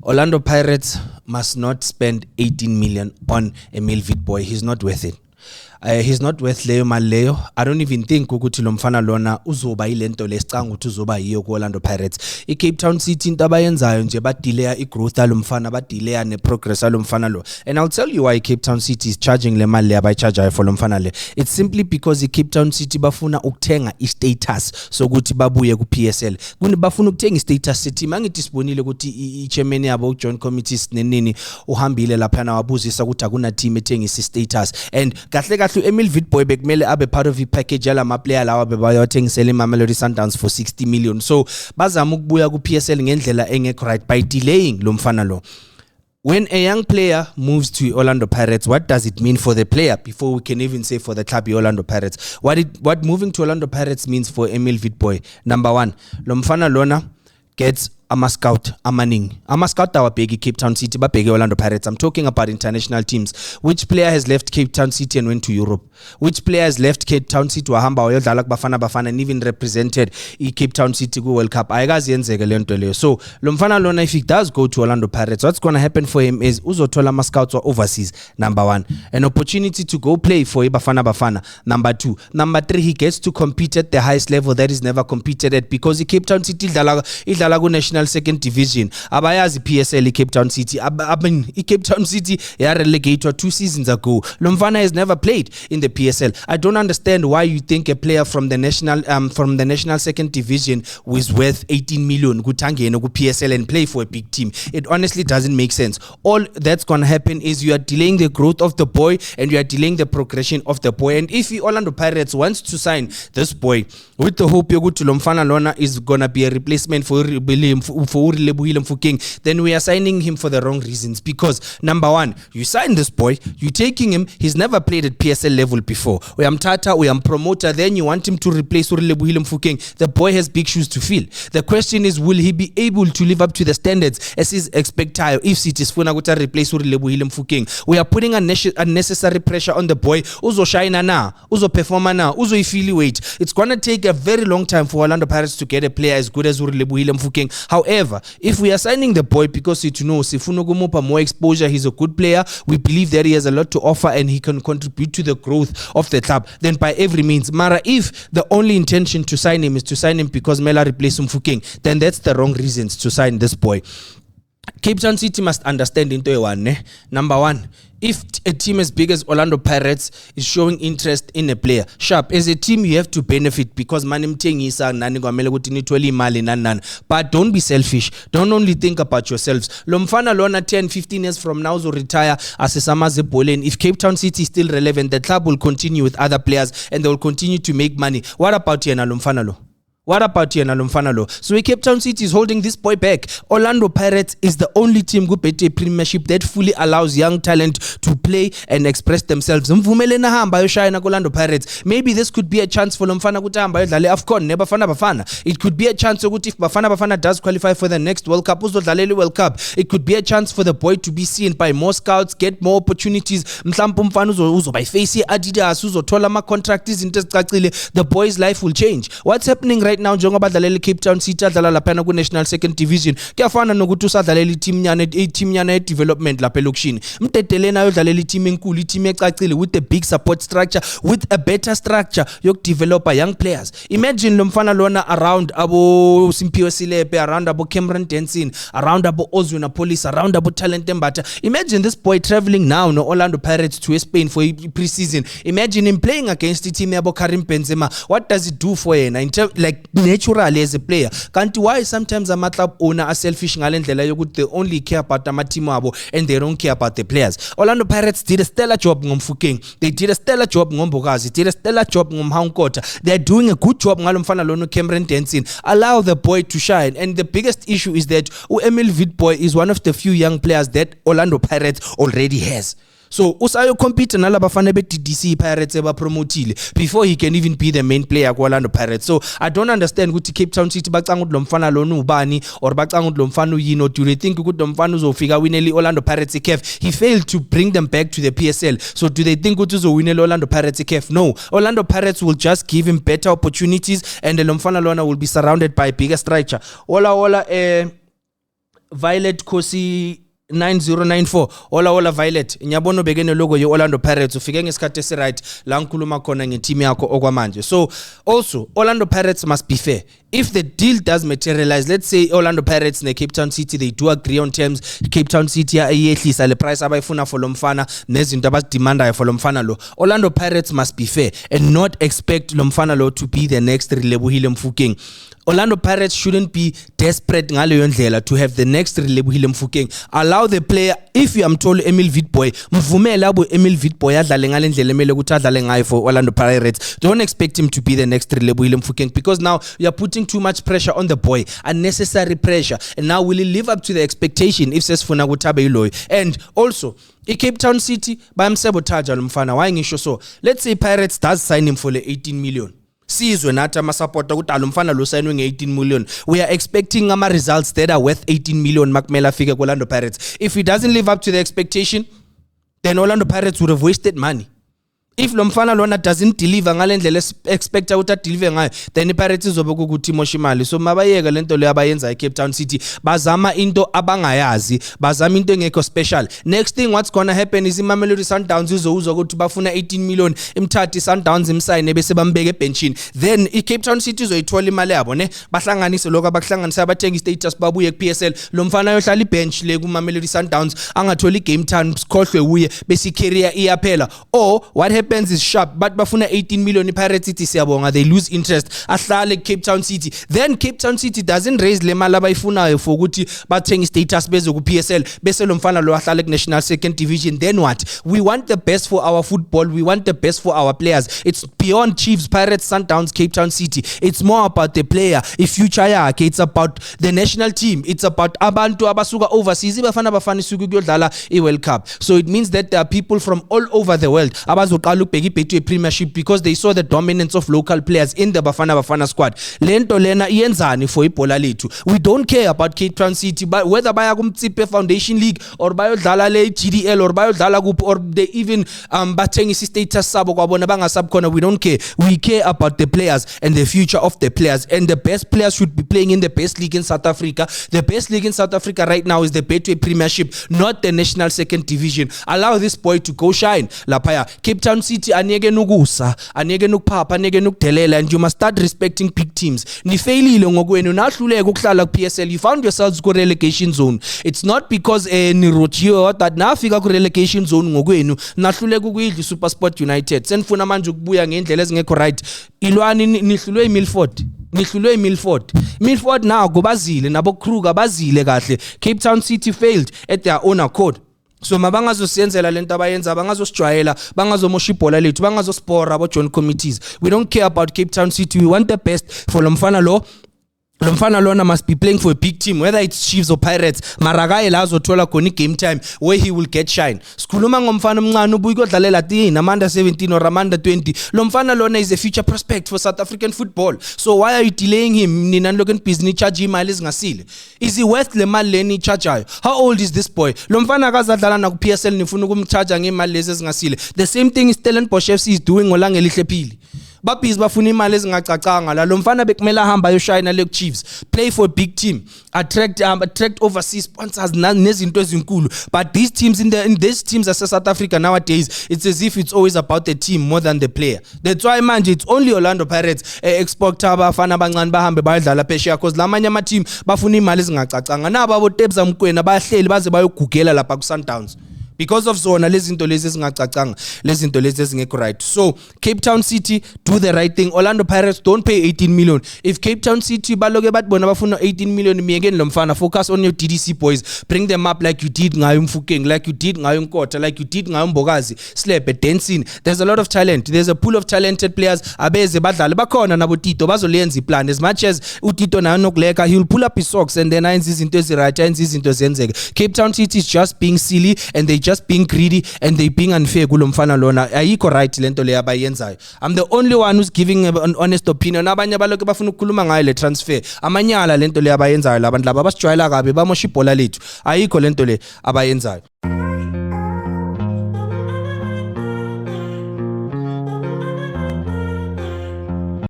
Orlando Pirates must not spend 18 million on Emil Witbooi. He's not worth it. He's not worth leyo mali leyo. I don't even think ukuthi lo mfana lona uzoba ilento lesicanga ukuthi uzoba yiyo ku Orlando Pirates. Cape Town City into abayenzayo nje badelay igrowth yalo mfana, badelay ne progress yalo mfana lo. And I'll tell you why Cape Town City is charging le mali abayicharge for lo mfana le. It's simply because Cape Town City bafuna ukuthenga istatus sokuthi babuye ku PSL. Kuni bafuna ukuthenga istatus city mangithi sibonile ukuthi ichairman yabo uJohn Committees nenini uhambile lapha na wabuzisa ukuthi akuna team ethenga istatus. And kahle Emil Witbooi bekumele abe part of package yala ma player lawa bebayothengisela iMamelodi Sundowns for 60 million. So bazama ukubuya ku PSL ngendlela engekho right by delaying lo mfana lo. When a young player moves to Orlando Pirates, what does it mean for the player before we can even say for the club Orlando Pirates? What moving to Orlando Pirates means for Emil Witbooi? Number one, lo mfana lona gets ama-scout amaning. Ama-scout awabheki Cape Town City babheke Orlando Pirates. I'm talking about international teams. Which player has left Cape Town City and went to Europe? Which player has left Cape Town City wahamba wayodlala kubafana and even represented Cape Town City ku World Cup? Ayikazi yenzeke le nto leyo. So lo mfana lona, if he does go to Orlando Pirates, what's going to happen for him is uzothola ama-scouts overseas. Number one, an opportunity to go play for Bafana. Number two, number three, he gets to compete at the highest level that is never competed at, because Cape Town City idlala ku national second division. Abayazi PSL Cape Town City. Cape Town City ya relegated 2 seasons ago. Lo mfana has never played in the PSL. I don't understand why you think a player from the national second division is worth 18 million kutangene ku PSL and play for a big team. It honestly doesn't make sense. All that's going to happen is you are delaying the growth of the boy and you are delaying the progression of the boy. And if Orlando Pirates wants to sign this boy with the hope yokuthi lo mfana lona is going to be a replacement for Lebohile Mofokeng, then we are signing him for the wrong reasons. Because number one, you sign this boy, you taking him, he's never played at PSL level before. We am Tata, we am promoter, then you want him to replace Lebohile Mofokeng. The boy has big shoes to fill. The question is, will he be able to live up to the standards as is expected if City is funa to replace Lebohile Mofokeng? We are putting unnecessary pressure on the boy. Uzo shine na, uzo perform na, uzo evaluate. It's gonna take a very long time for Orlando Pirates to get a player as good as Lebohile Mofokeng. However, if we are signing the boy because sifuna kumupa more exposure, he's a good player, we believe that he has a lot to offer and he can contribute to the growth of the club, then by every means. Mara, if the only intention to sign him is to sign him because Mela replaced Mofokeng, then that's the wrong reasons to sign this boy. Cape Town City must understand into one. Number one, if a team as big as Orlando Pirates is showing interest in a player, sharp, as a team you have to benefit because but don't be selfish. Don't only think about yourselves. Lomfana Lona 10-15 years from now will retire as a Samaze Bolen. If Cape Town City is still relevant, the club will continue with other players and they will continue to make money. What about Yena Lomfana Lo? What about Yena Lomfana Lo? So Cape Town City is holding this boy back. Orlando Pirates is the only team who played a premiership that fully allows young talent to play and express themselves. Orlando Pirates. Maybe this could be a chance for Lomfana Kutamba AFCON, never Bafana. It could be a chance if Bafana does qualify for the next World Cup, World Cup. It could be a chance for the boy to be seen by more scouts, get more opportunities. By facing Adidas, Tolama contractors, the boy's life will change. What's happening right now njengoba badlalela Cape Town City adlala lapha ku national second division kuyafana nokuthi usadlalela team yana development lapha elokishini mtetelena ayodlalela team enkulu, team ecacile with a big support structure, with a better structure yokudevelopa young players. Imagine lo mfana lona around abo Simpiwe Silepe, around abo Cameron Denson, around abo Ozuna Police, around abo Talent Mbata. Imagine this boy traveling now no Orlando Pirates to Spain for pre-season. Imagine him playing against the team abo Karim Benzema. What does it do for him? Like naturally as a player. Kanti why sometimes a club owner are selfish ngalendlela yokuthi they only care about ama team abo and they don't care about the players. Orlando Pirates did a stellar job ngomfukeng. They did a stellar job ngombokazi. Did a stellar job ngomhankota. They're doing a good job ngalomfana lono Cameron Denson. Allow the boy to shine. And the biggest issue is that Emil Witbooi is one of the few young players that Orlando Pirates already has. So usayo compete nala bafana be DDC Pirates eba promotile before he can even be the main player ku Orlando Pirates. So I don't understand ukuthi Cape Town City bacanga ukuthi lo mfana lona ubani or bacanga ukuthi lo mfana uyini, or do they think ukuthi lo mfana uzofika winele Orlando Pirates CAF? He failed to bring them back to the PSL. So do they think ukuthi uzowinele Orlando Pirates CAF? No. Orlando Pirates will just give him better opportunities and lo mfana lona will be surrounded by a bigger structure. Violet Kosi 9094 ola Violet ngiyabona ubekene logo ye Orlando Pirates ufike ngesikhathi esiright la ngikhuluma khona ngeteam yakho okwamanje. So also Orlando Pirates must be fair. If the deal does materialize, let's say Orlando Pirates ne Cape Town City they do agree on terms, Cape Town City ayehlisa le price abayifuna for lo mfana nezinto abazidemanda for lo mfana lo, Orlando Pirates must be fair and not expect lo mfana lo to be the next Relebohile Mofokeng. Orlando Pirates shouldn't be desperate ngaleyo ndlela to have the next Relebohile Mofokeng. Allow the player, if you am told Emil Witbooi, mvumela abo Emil Witbooi adlale ngale ndlela emele ukuthi adlale ngayo for Orlando Pirates. Don't expect him to be the next Relebohile Mofokeng because now you are putting too much pressure on the boy, unnecessary pressure, and now will he live up to the expectation if sesifuna ukuthi abe yiloyo? And also Cape Town City bayamsabotage lo mfana. Why ngisho so? Let's say Pirates does sign him for le 18 million. Sizwe nathi ama-supporter ukuthi alomfana lo sayinwe nge-18 million. We are expecting ama-results that are worth 18 million makumele afike ku-Orlando Pirates. If he doesn't live up to the expectation, then Orlando Pirates would have wasted money. If lo mfana lona doesn't deliver ngale ndlela expecta ukuthi adeliver ngayo, then iPirates izobe ukuthi imosha imali. So mabayeka lento le abayenza eCape Town City, bazama into abangayazi, bazama into engekho special. Next thing what's gonna happen is iMamelodi Sundowns izowuzwa ukuthi bafuna 18 million, imthathi Sundowns imsayine bese bambeke ebenchini. Then iCape Town City izoyithola imali yabo ne, bahlanganise lokho abakuhlanganisa abathenga istatus babuye kuPSL. Lo mfana yohlala ibench le kuMamelodi Sundowns angatholi game time sikhohlwe uye bese career iyaphela. Or what happens is sharp, but bafuna 18 million iPirates City siyabonga, they lose interest, ahlale Cape Town City. Then Cape Town City doesn't raise le mali abayifunayo for ukuthi bathenga status beze ku PSL bese lo mfana lo ahlale ku National Second Division. Then what? We want the best for our football, we want the best for our players. It's beyond Chiefs, Pirates, Sundowns, Cape Town City. It's more about the player, future yakhe, it's about the national team, it's about abantu abasuka overseas bafana isuku kuyodlala iWorld Cup. So it means that there are people from all over the world abazoqala ubheka ibhetu yePremiership because they saw the dominance of local players in the Bafana squad. Lento lena iyenzani for ibhola lethu. We don't care about Cape Town City, but whether baya kumtsipe Foundation League or bayodlala le GDL or bayodlala kuphi or they even bathengisa status sabo kwabona bangasab khona, we don't care. We care about the players and the future of the players, and the best players should be playing in the best league in South Africa. The best league in South Africa right now is the Betway Premiership, not the National Second Division. Allow this boy to go shine lapaya. Cape Town City aniyeke nukusa, aniyeke nukuphapha, aniyeke nukudelela, and you must start respecting big teams. Nifailile ngokwenu nahluleka ukuhlala ku PSL, you found yourselves ku relegation zone. It's not because nirochiwe that nafika ku relegation zone ngokwenu nahluleka ukuyidla SuperSport United. Senifuna manje ukubuya ngendlela ezingekho right. Ilwani nihlulwe Milford now kubazile nabo Kruger bazile kahle. Cape Town City failed at their own accord. So mabangazosiyenzela lento abayenza, bangazosijwayela, bangazomosha ibhola lethu, bangazospora abo joint committees. We don't care about Cape Town City. We want the best for lo mfana lo. Lo mfana lona must be playing for a big team, whether it's Chiefs or Pirates. Marakaye la azothola khona game time where he will get shine. Sikhuluma ngomfana omncane ubuye kodlalela team Amanda 17 or Amanda 20. Lo mfana lona is a future prospect for South African football. So why are you delaying him? Nina nilokhu business charge imali ezingasile. Is he worth le mali leni chargeayo? How old is this boy? Lo mfana akazadlala na ku PSL nifuna ukumcharge ngemali lezi ezingasile. The same thing is Stellenbosch FC is doing ngolanga elihle phili. Babhizi bafuna imali ezingacacanga la. Lo mfana bekumela hamba yoshayina le Chiefs, play for a big team, attract overseas sponsors nezinto ezinkulu. But these teams in these teams as South Africa nowadays, it's as if it's always about the team more than the player. That's why manje it's only Orlando Pirates exporter abafana abancane bahambe bayadlala phesheya because lamanye ama team bafuna imali ezingacacanga. Naba abo Tebza Mkwena bayahleli baze bayogugela lapha ku Sundowns because of zona lezinto lezi ezingacacanga, lezinto lezi ezingekho right. So Cape Town City, do the right thing. Orlando Pirates don't pay 18 million. If Cape Town City baloke bathi bona bafuna 18 million, miyekeni lo mfana, focus on your DDC boys, bring them up like you did ngayo Mfokeng, like you did ngayo Nkotha, like you did ngayo Mbokazi, Slepe, Dancing. There's a lot of talent, there's a pool of talented players. Abeze badlale bakhona nabo Tito bazolenza iplan. As much as uTito nayo nokuleka, he will pull up his socks and then ayenza izinto eziright, ayenza izinto zenzeke. Cape Town City is just being silly and they just being greedy and they being unfair kulo mfana lona. Ayikho right lento le abayenzayo. I'm the only one who's giving an honest opinion. Abanye baloke bafuna ukukhuluma ngayo le transfer. Amanyala lento le abayenzayo labantu laba basijwayela kabi bamosha ibhola lethu. Ayikho lento le abayenzayo.